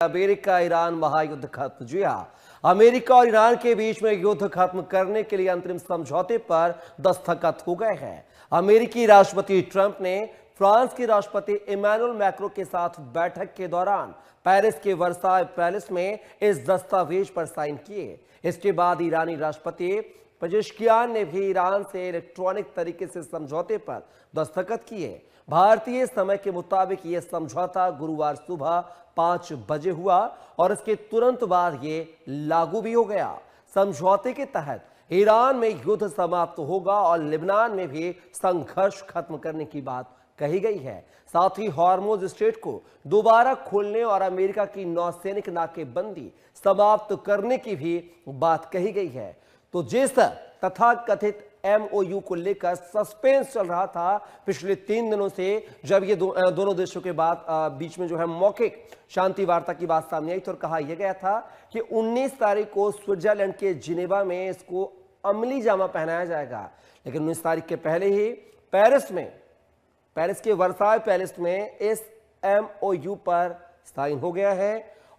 America Iran महायुद्ध खत्म। जी हाँ, अमेरिका और ईरान के बीच में युद्ध खत्म करने के लिए अंतरिम समझौते पर दस्तखत हो गए हैं। अमेरिकी राष्ट्रपति ट्रंप ने फ्रांस के राष्ट्रपति इमैनुअल मैक्रों के साथ बैठक के दौरान पेरिस के वर्साय पैलेस में इस दस्तावेज पर साइन किए। इसके बाद ईरानी राष्ट्रपति पेजेश्कियान ने भी ईरान से इलेक्ट्रॉनिक तरीके से समझौते पर दस्तखत किए। भारतीय समय के मुताबिक यह समझौता गुरुवार सुबह 5 बजे हुआ और इसके तुरंत बाद ये लागू भी हो गया। समझौते के तहत ईरान में युद्ध समाप्त होगा और लेबनान में भी संघर्ष खत्म करने की बात कही गई है। साथ ही हॉर्मुज स्ट्रेट को दोबारा खोलने और अमेरिका की नौसैनिक नाकेबंदी समाप्त करने की भी बात कही गई है। तो जिस तथाकथित एमओयू को लेकर सस्पेंस चल रहा था पिछले 3 दिनों से, जब ये दोनों देशों के बीच में जो है मौखिक शांति वार्ता की बात सामने आई, तो कहा यह गया था कि 19 तारीख को स्विट्जरलैंड के जिनेवा में इसको अमली जामा पहनाया जाएगा। लेकिन 19 तारीख के पहले ही पेरिस के वर्साय पैलेस में इस एमओयू पर साइन हो गया है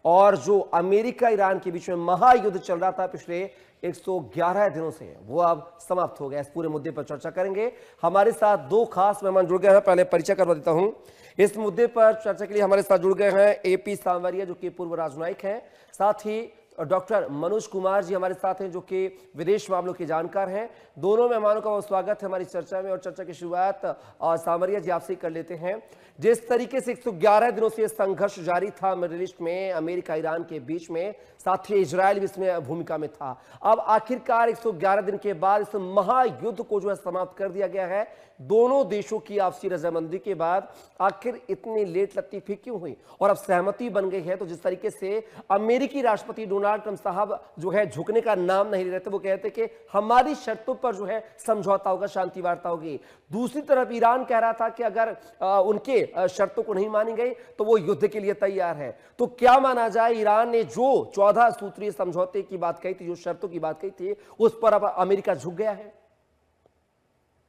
और जो अमेरिका ईरान के बीच में महायुद्ध चल रहा था पिछले 111 दिनों से, वो अब समाप्त हो गया। इस पूरे मुद्दे पर चर्चा करेंगे। हमारे साथ 2 खास मेहमान जुड़ गए हैं। पहले परिचय करवा देता हूं। इस मुद्दे पर चर्चा के लिए हमारे साथ जुड़ गए हैं एपी सांवरिया, जो कि पूर्व राजनयिक हैं। साथ ही डॉक्टर मनोज कुमार जी हमारे साथ हैं, जो कि विदेश मामलों के जानकार हैं। दोनों मेहमानों का स्वागत है हमारी चर्चा में। और चर्चा की शुरुआत सांवरिया जी आपसे कर लेते हैं। जिस तरीके से 111 दिनों से संघर्ष जारी था मिडिल ईस्ट में, अमेरिका ईरान के बीच में, साथ ही इजराइल भी इसमें भूमिका में था। अब आखिरकार 111 दिन के बाद इस महायुद्ध को जो है समाप्त कर दिया गया है। दोनों देशों की आपसी रजामंदी के बाद आखिर इतनी लेट लतीफी क्यों हुई और अब सहमति बन गई है। तो जिस तरीके से अमेरिकी राष्ट्रपति डोनाल्ड ट्रंप साहब जो है झुकने का नाम नहीं ले रहे थे, वो कहते कि हमारी शर्तों पर जो है समझौता होगा, शांति वार्ता होगी। दूसरी तरफ ईरान कह रहा था कि अगर उनके शर्तों को नहीं मानी गई तो वो युद्ध के लिए तैयार है। तो क्या माना जाए, ईरान ने जो 14 सूत्रीय समझौते की बात कही थी, जो शर्तों की बात कही थी, उस पर अब अमेरिका झुक गया है?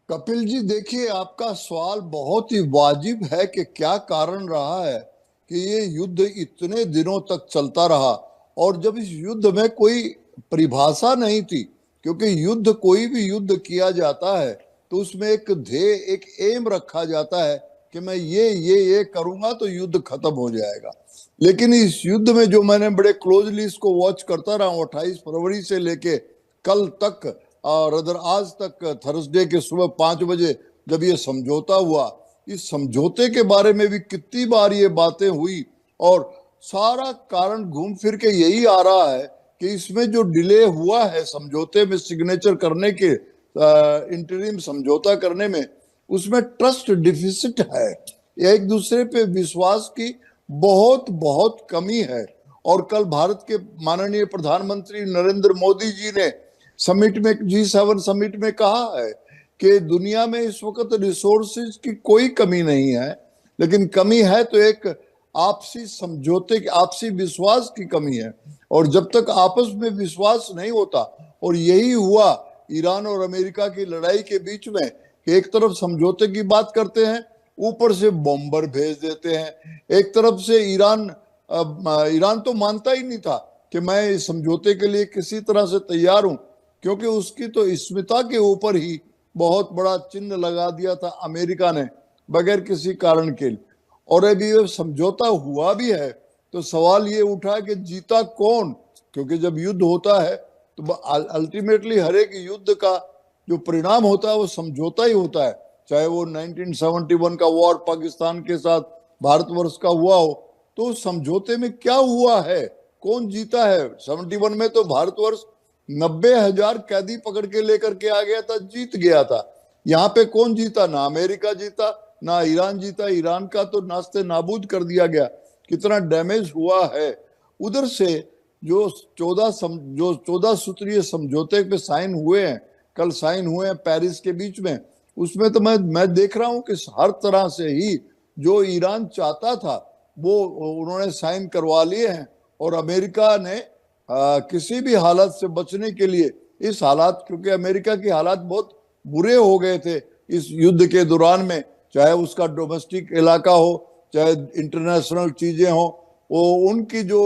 कपिल जी, देखिए, आपका सवाल बहुत ही वाजिब है कि क्या कारण रहा है कि ये युद्ध इतने दिनों तक चलता रहा और जब इस युद्ध में कोई परिभाषा नहीं थी, क्योंकि युद्ध, कोई भी युद्ध किया जाता है तो उसमें एक ध्येय, एक एम रखा जाता है कि मैं ये करूंगा तो युद्ध खत्म हो जाएगा। लेकिन इस युद्ध में जो मैंने बड़े क्लोजली इसको वॉच करता रहा हूँ 28 फरवरी से लेके कल तक और आज तक, थर्सडे के सुबह 5 बजे जब ये समझौता हुआ, इस समझौते के बारे में भी कितनी बार ये बातें हुई और सारा कारण घूम फिर के यही आ रहा है कि इसमें जो डिले हुआ है समझौते में सिग्नेचर करने के, इंटरिम समझौता करने में, उसमें ट्रस्ट डिफिसिट है। एक दूसरे पे विश्वास की बहुत बहुत कमी है। और कल भारत के माननीय प्रधानमंत्री नरेंद्र मोदी जी ने समिट में, G7 समिट में कहा है कि दुनिया में इस वक्त रिसोर्सेज की कोई कमी नहीं है, लेकिन कमी है तो एक आपसी समझौते की, आपसी विश्वास की कमी है। और जब तक आपस में विश्वास नहीं होता, और यही हुआ ईरान और अमेरिका की लड़ाई के बीच में, एक तरफ समझौते की बात करते हैं, ऊपर से बॉम्बर भेज देते हैं। एक तरफ से ईरान तो मानता ही नहीं था कि मैं इस समझौते के लिए किसी तरह से तैयार हूं, क्योंकि उसकी तो स्मिता के ऊपर ही बहुत बड़ा चिन्ह लगा दिया था अमेरिका ने बगैर किसी कारण के। और अभी ये समझौता हुआ भी है तो सवाल ये उठा कि जीता कौन, क्योंकि जब युद्ध होता है तो अल्टीमेटली हर एक युद्ध का जो परिणाम होता है वो समझौता ही होता है। चाहे वो 1971 का वॉर पाकिस्तान के साथ भारतवर्ष का हुआ हो, तो उस समझौते में क्या हुआ है, कौन जीता है? 71 में तो भारतवर्ष 90,000 कैदी पकड़ के लेकर के आ गया था, जीत गया था। यहाँ पे कौन जीता? ना अमेरिका जीता, ना ईरान जीता। ईरान का तो नास्ते नाबूद कर दिया गया। कितना डैमेज हुआ है। उधर से जो 14 सूत्रीय समझौते पे साइन हुए हैं, कल साइन हुए हैं पेरिस के बीच में, उसमें तो मैं देख रहा हूं कि हर तरह से ही जो ईरान चाहता था वो उन्होंने साइन करवा लिए हैं। और अमेरिका ने किसी भी हालत से बचने के लिए, इस हालात, क्योंकि अमेरिका की हालात बहुत बुरे हो गए थे इस युद्ध के दौरान में, चाहे उसका डोमेस्टिक इलाका हो, चाहे इंटरनेशनल चीजें हो, वो उनकी जो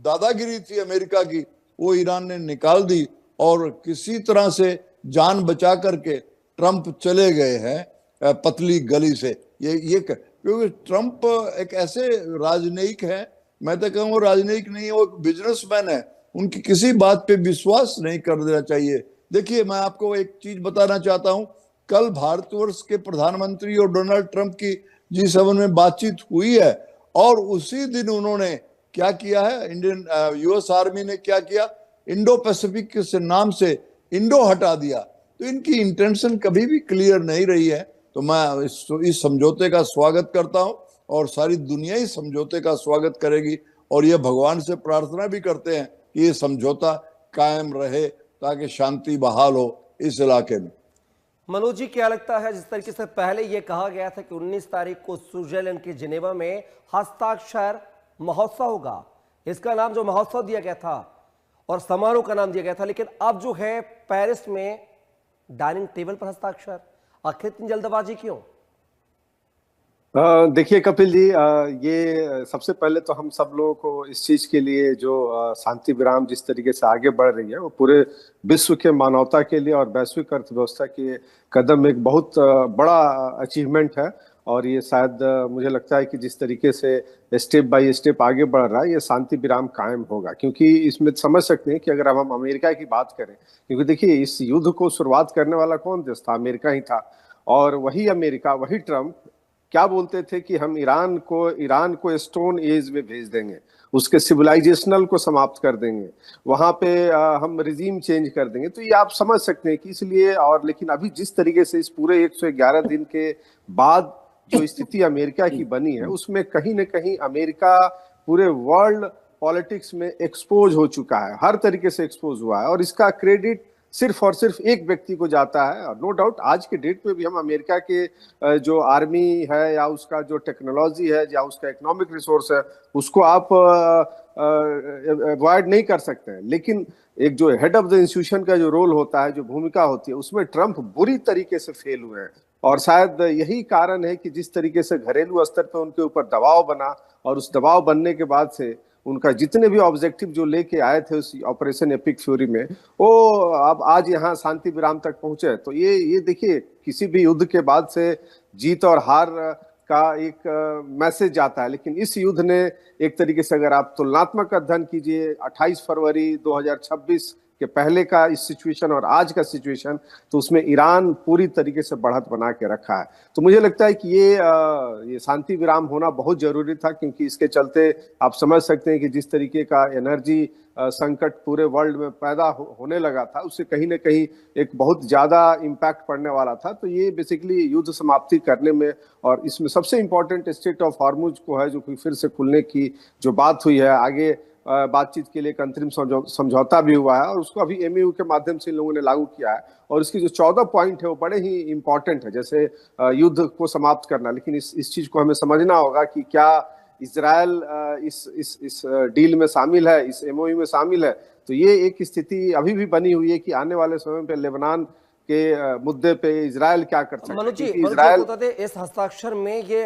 दादागिरी थी अमेरिका की, वो ईरान ने निकाल दी और किसी तरह से जान बचा करके ट्रंप चले गए हैं पतली गली से। क्योंकि ट्रंप एक ऐसे राजनयिक है, मैं तो कहूँ राजनयिक नहीं है, वो एक बिजनेसमैन है। उनकी किसी बात पे विश्वास नहीं कर देना चाहिए। देखिए, मैं आपको एक चीज बताना चाहता हूं। कल भारतवर्ष के प्रधानमंत्री और डोनाल्ड ट्रंप की G7 में बातचीत हुई है, और उसी दिन उन्होंने क्या किया है, इंडियन यूएस आर्मी ने क्या किया, इंडो पैसिफिक के नाम से इंडो हटा दिया। तो इनकी इंटेंशन कभी भी क्लियर नहीं रही है। तो मैं इस समझौते का स्वागत करता हूं, और सारी दुनिया ही समझौते का स्वागत करेगी, और ये भगवान से प्रार्थना भी करते हैं कि ये समझौता कायम रहे ताकि शांति बहाल हो इस इलाके में। मनोज जी, क्या लगता है, जिस तरीके से पहले यह कहा गया था कि 19 तारीख को स्विट्जरलैंड के जिनेवा में हस्ताक्षर महोत्सव होगा, इसका नाम जो महोत्सव दिया गया था और समारोह का नाम दिया गया था, लेकिन अब जो है पेरिस में डाइनिंग टेबल पर हस्ताक्षर, आखिर इतनी जल्दबाजी क्यों? देखिए कपिल जी, ये सबसे पहले तो हम सब लोगों को इस चीज के लिए जो शांति विराम जिस तरीके से आगे बढ़ रही है, वो पूरे विश्व के मानवता के लिए और वैश्विक अर्थव्यवस्था के कदम एक बहुत बड़ा अचीवमेंट है। और ये शायद मुझे लगता है कि जिस तरीके से स्टेप बाय स्टेप आगे बढ़ रहा है, ये शांति विराम कायम होगा। क्योंकि इसमें समझ सकते हैं कि अगर हम अमेरिका की बात करें, क्योंकि देखिए इस युद्ध को शुरुआत करने वाला कौन देश था? अमेरिका ही था। और वही अमेरिका, वही ट्रंप क्या बोलते थे कि हम ईरान को स्टोन एज में भेज देंगे, उसके सिविलाइजेशनल को समाप्त कर देंगे, वहां पे हम रिजीम चेंज कर देंगे। तो ये आप समझ सकते हैं कि इसलिए। और लेकिन अभी जिस तरीके से इस पूरे 111 दिन के बाद जो स्थिति अमेरिका की बनी है, उसमें कहीं ना कहीं अमेरिका पूरे वर्ल्ड पॉलिटिक्स में एक्सपोज हो चुका है, हर तरीके से एक्सपोज हुआ है। और इसका क्रेडिट सिर्फ और सिर्फ एक व्यक्ति को जाता है। और नो डाउट आज के डेट में भी हम अमेरिका के जो आर्मी है या उसका जो टेक्नोलॉजी है या उसका इकोनॉमिक रिसोर्स है, उसको आप अवॉइड नहीं कर सकते हैं। लेकिन एक जो हेड ऑफ द इंस्टीट्यूशन का जो रोल होता है, जो भूमिका होती है, उसमें ट्रंप बुरी तरीके से फेल हुए हैं। और शायद यही कारण है कि जिस तरीके से घरेलू स्तर पर उनके ऊपर दबाव बना, और उस दबाव बनने के बाद से उनका जितने भी ऑब्जेक्टिव जो लेके आए थे उस ऑपरेशन एपिक फ्यूरी में, वो अब आज यहाँ शांति विराम तक पहुंचे। तो ये देखिए, किसी भी युद्ध के बाद से जीत और हार का एक मैसेज जाता है। लेकिन इस युद्ध ने एक तरीके से अगर आप तुलनात्मक अध्ययन कीजिए 28 फरवरी 2026 के पहले का इस सिचुएशन और आज का सिचुएशन, तो उसमें ईरान पूरी तरीके से बढ़त बना के रखा है। तो मुझे लगता है कि ये शांति विराम होना बहुत जरूरी था, क्योंकि इसके चलते आप समझ सकते हैं कि जिस तरीके का एनर्जी संकट पूरे वर्ल्ड में पैदा होने लगा था, उससे कहीं ना कहीं एक बहुत ज्यादा इम्पैक्ट पड़ने वाला था। तो ये बेसिकली युद्ध समाप्ति करने में, और इसमें सबसे इम्पोर्टेंट स्ट्रेट ऑफ हॉर्मुज को है जो फिर से खुलने की जो बात हुई है, आगे बातचीत के लिए एक अंतरिम समझौता भी हुआ है, और उसको अभी एमयू के माध्यम से इन लोगों ने लागू किया है। और इसकी जो 14 पॉइंट है वो बड़े ही इंपॉर्टेंट है, जैसे युद्ध को समाप्त करना। लेकिन इस चीज को हमें समझना होगा कि क्या इजराइल इस डील में शामिल है, इस एमओयू में शामिल है। तो ये एक स्थिति अभी भी बनी हुई है कि आने वाले समय पे लेबनान के मुद्दे पे इजराइल क्या कर सकता है। मनोज जी, इजराइल इस हस्ताक्षर में ये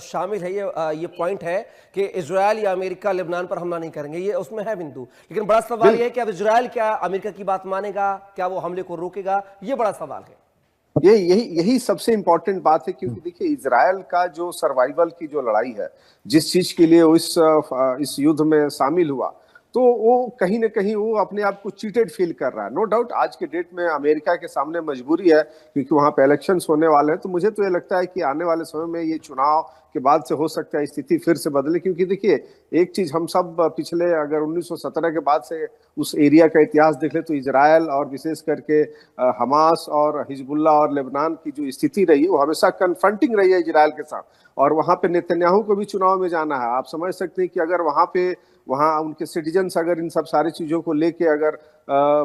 शामिल है, ये पॉइंट है कि इजराइल या अमेरिका लेबनान पर हमला नहीं करेंगे, ये उसमें है बिंदु। लेकिन बड़ा सवाल ये है कि अब इजराइल क्या अमेरिका की बात मानेगा, क्या वो हमले को रोकेगा, ये बड़ा सवाल है। यही सबसे इंपॉर्टेंट बात है, क्योंकि देखिए इजराइल का जो सर्वाइवल की जो लड़ाई है, जिस चीज के लिए वो इस युद्ध में शामिल हुआ, तो वो कहीं ना कहीं वो अपने आप को चीटेड फील कर रहा है। नो डाउट आज के डेट में अमेरिका के सामने मजबूरी है, क्योंकि वहां पे इलेक्शंस होने वाले हैं। तो मुझे तो ये लगता है कि आने वाले समय में ये चुनाव के बाद से हो सकता है स्थिति फिर से बदले। क्योंकि देखिए एक चीज हम सब पिछले अगर 1917 के बाद से उस एरिया का इतिहास देख ले, तो इजराइल और विशेष करके हमास और हिजबुल्ला और लेबनान की जो स्थिति रही है, वो हमेशा कन्फ्रंटिंग रही है इजराइल के साथ। और वहां पे नेतन्याहू को भी चुनाव में जाना है। आप समझ सकते हैं कि अगर वहां उनके सिटीजन्स अगर इन सब सारी चीजों को लेके अगर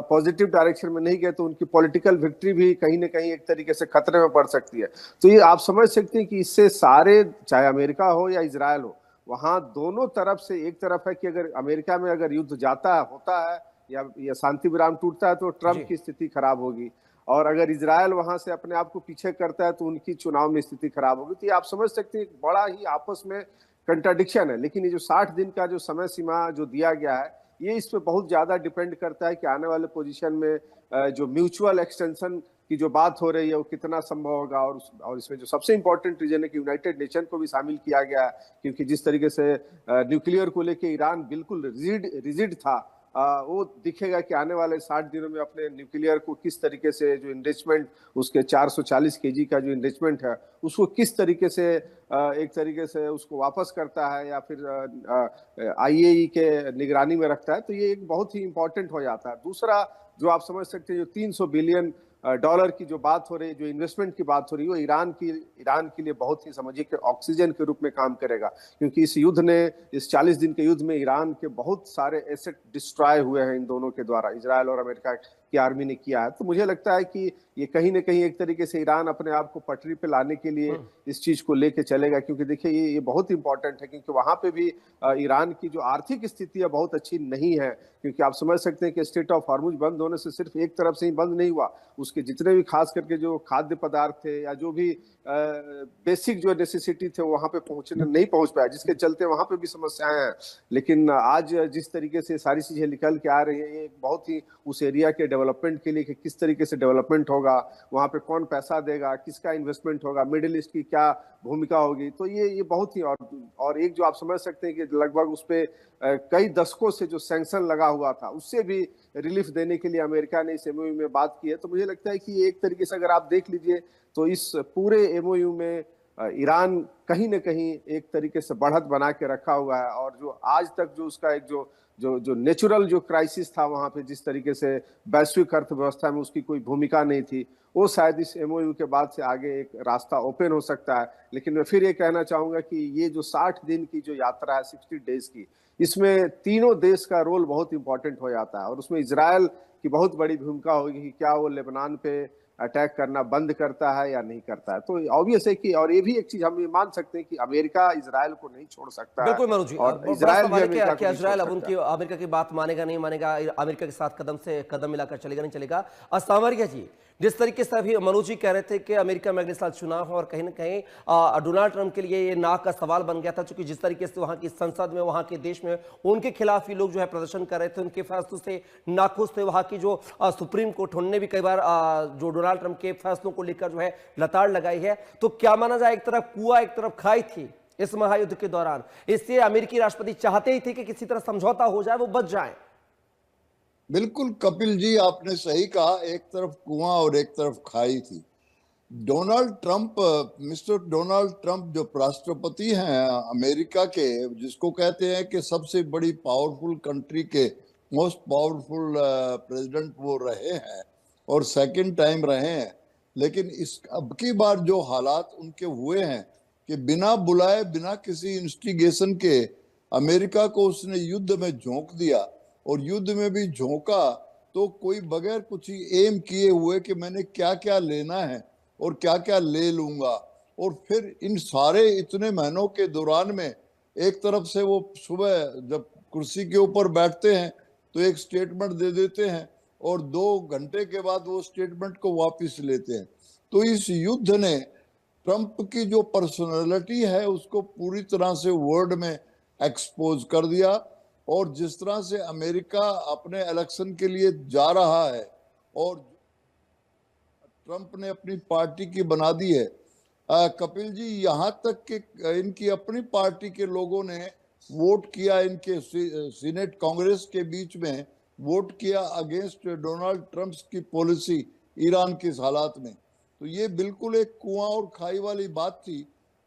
पॉजिटिव डायरेक्शन में नहीं गए, तो उनकी पॉलिटिकल विक्ट्री भी कहीं ना कहीं एक तरीके से खतरे में पड़ सकती है। तो ये आप समझ सकते हैं कि इससे सारे, चाहे अमेरिका हो या इजराइल हो, वहां दोनों तरफ से, एक तरफ है कि अगर अमेरिका में अगर युद्ध जाता है, होता है या शांति विराम टूटता है, तो ट्रंप की स्थिति खराब होगी। और अगर इजराइल वहां से अपने आप को पीछे करता है, तो उनकी चुनाव में स्थिति खराब होगी। तो ये आप समझ सकते हैं बड़ा ही आपस में कंट्राडिक्शन है। लेकिन ये जो 60 दिन का जो समय सीमा जो दिया गया है, ये इस पे बहुत ज्यादा डिपेंड करता है कि आने वाले पोजीशन में जो म्यूचुअल एक्सटेंशन की जो बात हो रही है वो कितना संभव होगा। और इसमें जो सबसे इंपॉर्टेंट रीजन है कि यूनाइटेड नेशन को भी शामिल किया गया है, क्योंकि जिस तरीके से न्यूक्लियर को लेके ईरान बिल्कुल रिजिड था, वो दिखेगा कि आने वाले 60 दिनों में अपने न्यूक्लियर को किस तरीके से जो इन्रिचमेंट, उसके 440 केजी का जो इन्रिचमेंट है, उसको किस तरीके से एक तरीके से उसको वापस करता है या फिर आईएई के निगरानी में रखता है। तो ये एक बहुत ही इंपॉर्टेंट हो जाता है। दूसरा जो आप समझ सकते हैं, जो 300 बिलियन डॉलर की जो बात हो रही है, जो इन्वेस्टमेंट की बात हो रही है, वो ईरान के लिए बहुत ही समझिए कि ऑक्सीजन के रूप में काम करेगा। क्योंकि इस 40 दिन के युद्ध में ईरान के बहुत सारे एसेट डिस्ट्रॉय हुए हैं इन दोनों के द्वारा, इजराइल और अमेरिका की आर्मी ने किया है। तो मुझे लगता है कि ये कहीं ना कहीं एक तरीके से ईरान अपने आप को पटरी पे लाने के लिए इस चीज को लेके चलेगा। क्योंकि देखिए ये बहुत इंपॉर्टेंट है, क्योंकि वहां पे भी ईरान की जो आर्थिक स्थिति है बहुत अच्छी नहीं है। क्योंकि आप समझ सकते हैं कि स्ट्रेट ऑफ हॉर्मुज बंद होने से सिर्फ एक तरफ से ही बंद नहीं हुआ, उसके जितने भी खास करके जो खाद्य पदार्थ थे या जो भी बेसिक जो नेसेसिटी थे वहां पे नहीं पहुंच पाया, जिसके चलते वहां पे भी समस्याएं हैं। लेकिन आज जिस तरीके से सारी चीजें निकल के आ रही है, ये बहुत ही उस एरिया के डेवलपमेंट के लिए कि किस तरीके से डेवलपमेंट होगा, वहां पे कौन पैसा देगा, किसका इन्वेस्टमेंट होगा, मिडिल ईस्ट की क्या भूमिका होगी। तो ये बहुत ही और एक जो आप समझ सकते हैं कि लगभग उस पे कई दशकों से जो सैंक्शन लगा हुआ था, उससे भी रिलीफ देने के लिए अमेरिका ने इस एमओयू में बात की है। तो मुझे लगता है कि एक तरीके से अगर आप देख लीजिए तो इस पूरे एमओयू में ईरान कहीं ना कहीं एक तरीके से बढ़त बना के रखा हुआ है। और जो आज तक जो उसका एक जो नेचुरल जो क्राइसिस था वहां पे, जिस तरीके से वैश्विक अर्थव्यवस्था में उसकी कोई भूमिका नहीं थी, वो शायद इस एमओयू के बाद से आगे एक रास्ता ओपन हो सकता है। लेकिन मैं फिर ये कहना चाहूंगा कि ये जो 60 दिन की जो यात्रा है, 60 डेज की, इसमें तीनों देश का रोल बहुत इंपॉर्टेंट हो जाता है। और उसमें इजराइल की बहुत बड़ी भूमिका होगी कि क्या वो लेबनान पे अटैक करना बंद करता है या नहीं करता है। तो ऑब्वियस है कि, और ये भी एक चीज हम ये मान सकते हैं कि अमेरिका इजराइल को नहीं छोड़ सकता है। बिल्कुल मनोज जी, और बड़ा इजराइल सवाल है भी कि अमेरिका को क्या नहीं इजराइल छोड़ अब उनकी सकता। अमेरिका की बात मानेगा नहीं मानेगा, अमेरिका के साथ कदम से कदम मिलाकर चलेगा नहीं चलेगा। सामरिया जी, जिस तरीके से अभी मनोज जी कह रहे थे कि अमेरिका में अगले साल चुनाव है और कहीं ना कहीं डोनाल्ड ट्रंप के लिए ये नाक का सवाल बन गया था, क्योंकि जिस तरीके से वहां की संसद में, वहां के देश में उनके खिलाफ ही लोग जो है प्रदर्शन कर रहे थे, उनके फैसलों से नाखुश थे। वहां की जो सुप्रीम कोर्ट, उन्होंने भी कई बार जो डोनाल्ड ट्रंप के फैसलों को लेकर जो है लताड़ लगाई है। तो क्या माना जाए, एक तरफ कुआं एक तरफ खाई थी इस महायुद्ध के दौरान, इससे अमेरिकी राष्ट्रपति चाहते ही थे कि किसी तरह समझौता हो जाए, वो बच जाए। बिल्कुल कपिल जी, आपने सही कहा, एक तरफ कुआं और एक तरफ खाई थी। मिस्टर डोनाल्ड ट्रंप जो राष्ट्रपति हैं अमेरिका के, जिसको कहते हैं कि सबसे बड़ी पावरफुल कंट्री के मोस्ट पावरफुल प्रेसिडेंट वो रहे हैं और सेकंड टाइम रहे हैं। लेकिन इस अब की बार जो हालात उनके हुए हैं कि बिना बुलाए, बिना किसी इंस्टिगेशन के अमेरिका को उसने युद्ध में झोंक दिया। और युद्ध में भी झोंका तो कोई बगैर कुछ ही एम किए हुए कि मैंने क्या क्या लेना है और क्या क्या ले लूंगा। और फिर इन सारे इतने महीनों के दौरान में एक तरफ से वो सुबह जब कुर्सी के ऊपर बैठते हैं तो एक स्टेटमेंट दे देते हैं और 2 घंटे के बाद वो स्टेटमेंट को वापस लेते हैं। तो इस युद्ध ने ट्रंप की जो पर्सनालिटी है उसको पूरी तरह से वर्ल्ड में एक्सपोज कर दिया। और जिस तरह से अमेरिका अपने इलेक्शन के लिए जा रहा है और ट्रंप ने अपनी पार्टी की बना दी है, कपिल जी, यहाँ तक कि इनकी अपनी पार्टी के लोगों ने वोट किया, इनके सीनेट कांग्रेस के बीच में वोट किया अगेंस्ट डोनाल्ड ट्रंप की पॉलिसी ईरान के हालात में। तो ये बिल्कुल एक कुआं और खाई वाली बात थी।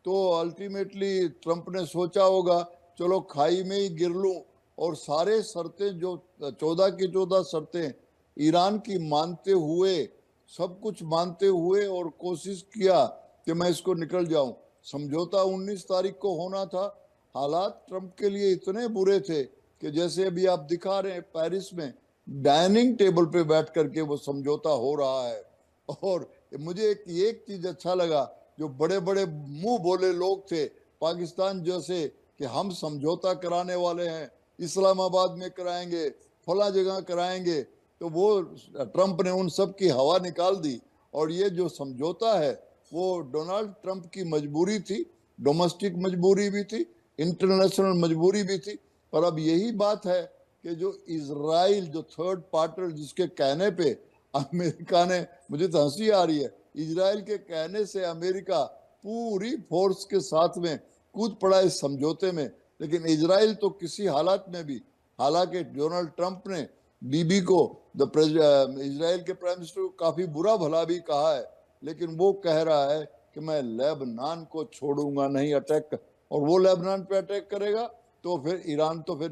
तो अल्टीमेटली ट्रंप ने सोचा होगा चलो खाई में ही गिर लूं, और सारे शर्तें जो 14 की 14 शर्तें ईरान की मानते हुए, सब कुछ मानते हुए और कोशिश किया कि मैं इसको निकल जाऊं। समझौता 19 तारीख को होना था। हालात ट्रंप के लिए इतने बुरे थे कि जैसे अभी आप दिखा रहे हैं पेरिस में डाइनिंग टेबल पे बैठ करके वो समझौता हो रहा है। और मुझे एक चीज अच्छा लगा, जो बड़े बड़े मुंह बोले लोग थे पाकिस्तान जैसे कि हम समझौता कराने वाले हैं, इस्लामाबाद में कराएंगे, फला जगह कराएंगे, तो वो ट्रंप ने उन सब की हवा निकाल दी। और ये जो समझौता है वो डोनाल्ड ट्रंप की मजबूरी थी, डोमेस्टिक मजबूरी भी थी, इंटरनेशनल मजबूरी भी थी। पर अब यही बात है कि जो इजराइल, जो थर्ड पार्टर, जिसके कहने पे अमेरिका ने, मुझे तो हंसी आ रही है, इजराइल के कहने से अमेरिका पूरी फोर्स के साथ में कूद पड़ा इस समझौते में। लेकिन इजराइल तो किसी हालात में भी, हालांकि डोनाल्ड ट्रंप ने बीबी को, इजराइल के प्राइम मिनिस्टर को काफी बुरा भला भी कहा है, लेकिन वो कह रहा है कि मैं लेबनान को छोड़ूंगा नहीं अटैक, और वो लेबनान पे अटैक करेगा तो फिर ईरान तो फिर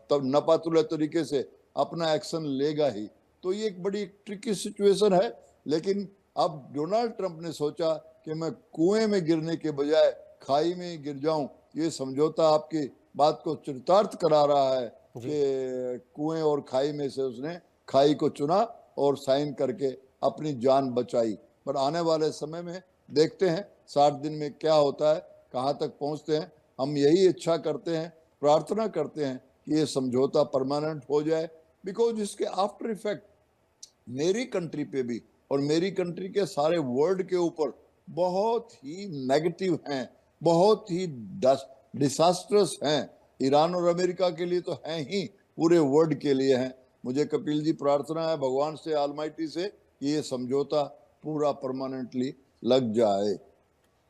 तब नपातुला तरीके से अपना एक्शन लेगा ही। तो ये एक बड़ी ट्रिकी सिचुएशन है। लेकिन अब डोनाल्ड ट्रंप ने सोचा कि मैं कुएं में गिरने के बजाय खाई में गिर जाऊं। ये समझौता आपकी बात को चरितार्थ करा रहा है जी। कि कुएं और खाई में से उसने खाई को चुना और साइन करके अपनी जान बचाई। पर आने वाले समय में देखते हैं 60 दिन में क्या होता है, कहाँ तक पहुंचते हैं। हम यही इच्छा करते हैं, प्रार्थना करते हैं कि ये समझौता परमानेंट हो जाए, बिकॉज इसके आफ्टर इफेक्ट मेरी कंट्री पे भी और मेरी कंट्री के सारे वर्ल्ड के ऊपर बहुत ही नेगेटिव हैं, बहुत ही डिसास्ट्रस हैं। ईरान और अमेरिका के लिए तो हैं ही, पूरे वर्ल्ड के लिए हैं। मुझे कपिल जी प्रार्थना है भगवान से, ऑलमाइटी से, कि ये समझौता पूरा परमानेंटली लग जाए।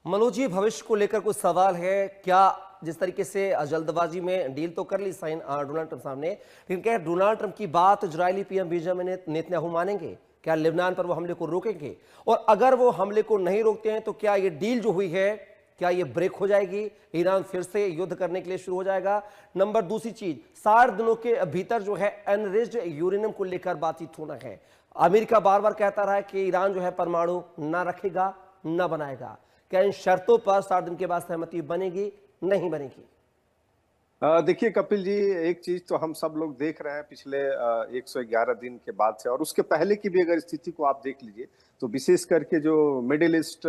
मनोज जी, भविष्य को लेकर कुछ सवाल है क्या? जिस तरीके से जल्दबाजी में डील तो कर ली साइन डोनाल्ड ट्रंप साहब ने, लेकिन क्या डोनाल्ड ट्रंप की बात इजरायली पीएम बेंजामिन नेतन्याहू मानेंगे? क्या लेबनान पर वो हमले को रोकेंगे? और अगर वो हमले को नहीं रोकते हैं तो क्या ये डील जो हुई है, क्या ये ब्रेक हो जाएगी? ईरान फिर से युद्ध करने के लिए शुरू हो जाएगा? नंबर दूसरी चीज, 60 दिनों के भीतर जो है एनरिच्ड यूरेनियम को लेकर बातचीत होना है। अमेरिका बार बार कहता रहा है कि ईरान जो है परमाणु ना रखेगा, ना बनाएगा। क्या इन शर्तों पर 60 दिन के बाद सहमति बनेगी, नहीं बनेगी? देखिए कपिल जी, एक चीज तो हम सब लोग देख रहे हैं पिछले 111 दिन के बाद से, और उसके पहले की भी अगर स्थिति को आप देख लीजिए तो विशेष करके जो मिडिल ईस्ट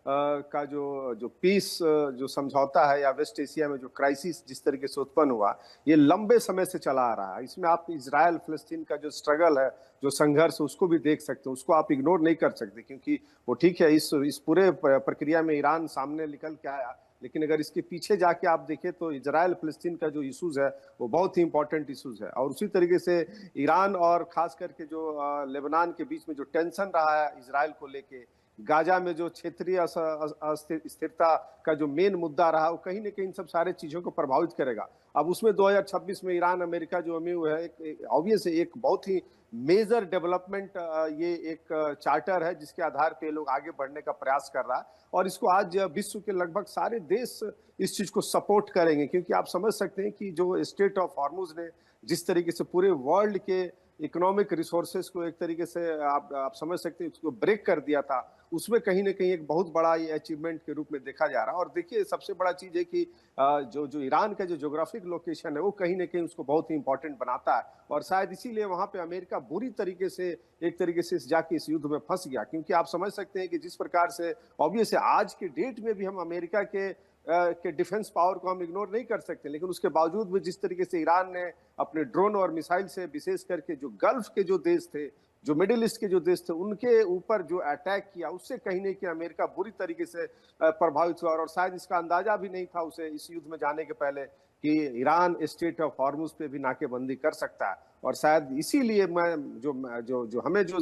का जो जो पीस जो समझौता है, या वेस्ट एशिया में जो क्राइसिस जिस तरीके से उत्पन्न हुआ, ये लंबे समय से चला आ रहा है। इसमें आप इजराइल फिलिस्तीन का जो स्ट्रगल है, जो संघर्ष, उसको भी देख सकते हैं, उसको आप इग्नोर नहीं कर सकते, क्योंकि वो ठीक है, इस पूरे प्रक्रिया में ईरान सामने निकल के आया, लेकिन अगर इसके पीछे जाके आप देखें तो इजराइल फिलिस्तीन का जो इश्यूज है वो बहुत ही इंपॉर्टेंट इश्यूज है। और उसी तरीके से ईरान और खास करके जो लेबनान के बीच में जो टेंशन रहा है इजराइल को लेके, गाजा में जो क्षेत्रीय स्थिरता का जो मेन मुद्दा रहा, वो कहीं ना कहीं इन सब सारे चीजों को प्रभावित करेगा। अब उसमें 2026 में ईरान अमेरिका जो एमओयू है, एक ऑब्वियस एक बहुत ही मेजर डेवलपमेंट, ये एक चार्टर है जिसके आधार पे लोग आगे बढ़ने का प्रयास कर रहा है, और इसको आज विश्व के लगभग सारे देश इस चीज को सपोर्ट करेंगे, क्योंकि आप समझ सकते हैं कि जो स्टेट ऑफ हॉर्मुज ने जिस तरीके से पूरे वर्ल्ड के इकोनॉमिक रिसोर्सेज को एक तरीके से आप समझ सकते हैं उसको ब्रेक कर दिया था, उसमें कहीं ना कहीं एक बहुत बड़ा ये अचीवमेंट के रूप में देखा जा रहा है। और देखिए सबसे बड़ा चीज है कि जो जो ईरान का जो ज्योग्राफिक लोकेशन है वो कहीं ना कहीं उसको बहुत ही इंपॉर्टेंट बनाता है, और शायद इसीलिए वहां पे अमेरिका बुरी तरीके से एक तरीके से जाके इस युद्ध में फंस गया, क्योंकि आप समझ सकते हैं कि जिस प्रकार से ऑब्वियस आज के डेट में भी हम अमेरिका के डिफेंस पावर को हम इग्नोर नहीं कर सकते, लेकिन उसके बावजूद भी जिस तरीके से ईरान ने अपने ड्रोन और मिसाइल से विशेष करके जो गल्फ के जो देश थे, जो मिडिल ईस्ट के जो देश थे, उनके ऊपर जो अटैक किया, उससे कहीं नहीं कि अमेरिका बुरी तरीके से प्रभावित हुआ, और शायद इसका अंदाजा भी नहीं था उसे इस युद्ध में जाने के पहले कि ईरान स्टेट ऑफ हॉर्मुज पे भी नाकेबंदी कर सकता है। और शायद इसीलिए मैं जो जो जो हमें जो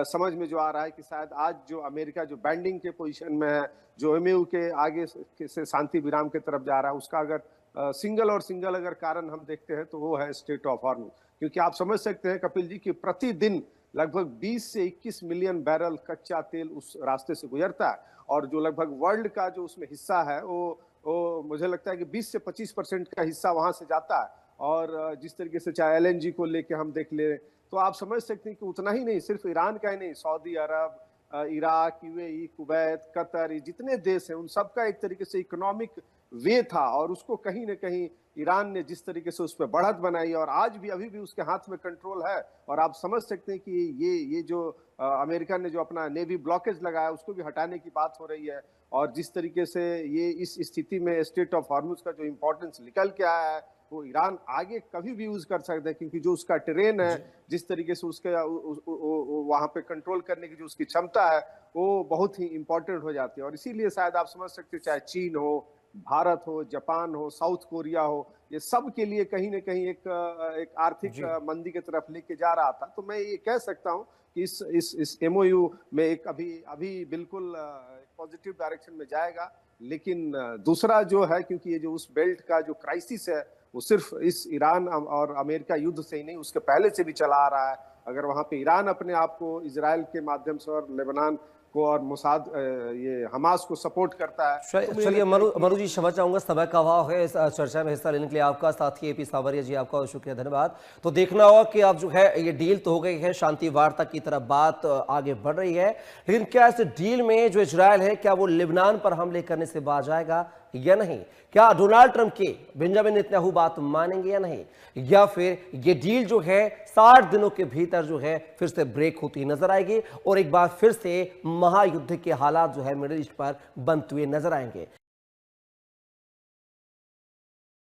समझ में जो आ रहा है कि शायद आज जो अमेरिका जो बैंडिंग के पोजीशन में है, जो एमओयू के आगे से शांति विराम की तरफ जा रहा है, उसका अगर सिंगल अगर कारण हम देखते हैं तो वो है स्टेट ऑफ हॉर्मुज। क्योंकि आप समझ सकते हैं कपिल जी कि प्रतिदिन लगभग 20 से 21 मिलियन बैरल कच्चा तेल उस रास्ते से गुजरता है, और जो लगभग वर्ल्ड का जो उसमें हिस्सा है वो मुझे लगता है कि 20 से 25% का हिस्सा वहां से जाता है। और जिस तरीके से चाहे एलएनजी को लेके हम देख ले, तो आप समझ सकते हैं कि उतना ही नहीं, सिर्फ ईरान का ही नहीं, सऊदी अरब, इराक, यूएई, कुवैत, कतर, ये जितने देश हैं उन सबका एक तरीके से इकोनॉमिक वे था, और उसको कहीं ना कहीं ईरान ने जिस तरीके से उस पर बढ़त बनाई, और आज भी अभी भी उसके हाथ में कंट्रोल है। और आप समझ सकते हैं कि ये जो अमेरिका ने जो अपना नेवी ब्लॉकेज लगाया उसको भी हटाने की बात हो रही है, और जिस तरीके से ये इस स्थिति में स्टेट ऑफ हॉर्मुज का जो इंपॉर्टेंस निकल के आया है, वो ईरान आगे कभी भी यूज कर सकता है, क्योंकि जो उसका टेरेन है, जिस तरीके से उसके वहां पे कंट्रोल करने की जो उसकी क्षमता है, वो बहुत ही इंपॉर्टेंट हो जाती है। और इसीलिए शायद आप समझ सकते हैं, चाहे चीन हो, भारत हो, जापान हो, साउथ कोरिया हो, ये सब के लिए कहीं ना कहीं एक आर्थिक मंदी की तरफ लेके जा रहा था। तो मैं ये कह सकता हूँ कि इस एमओयू में एक अभी अभी बिल्कुल पॉजिटिव डायरेक्शन में जाएगा। लेकिन दूसरा जो है, क्योंकि ये जो उस बेल्ट का जो क्राइसिस है वो सिर्फ इस ईरान और अमेरिका युद्ध से ही नहीं, उसके पहले से भी चला आ रहा है। अगर वहां पे ईरान अपने आप को इजराइल के माध्यम से और लेबनान को और मोसाद ये हमास को सपोर्ट करता है, तो मुझे चलिए लगता है मनु जी, क्षमा चाहूंगा, समय का अभाव है। इस चर्चा में हिस्सा लेने के लिए आपका, साथ ही एपी सावरिया जी आपका शुक्रिया, धन्यवाद। तो देखना होगा कि अब जो है ये डील तो हो गई है, शांति वार्ता की तरफ बात आगे बढ़ रही है, लेकिन क्या इस डील में जो इजरायल है क्या वो लेबनान पर हमले करने से बाज आएगा या नहीं? क्या डोनाल्ड ट्रंप के बेंजामिन नेतन्याहू बात मानेंगे या नहीं, या फिर ये डील जो है 60 दिनों के भीतर जो है फिर से ब्रेक होती नजर आएगी और एक बार फिर से महायुद्ध के हालात जो है मिडिल ईस्ट पर बनते हुए नजर आएंगे?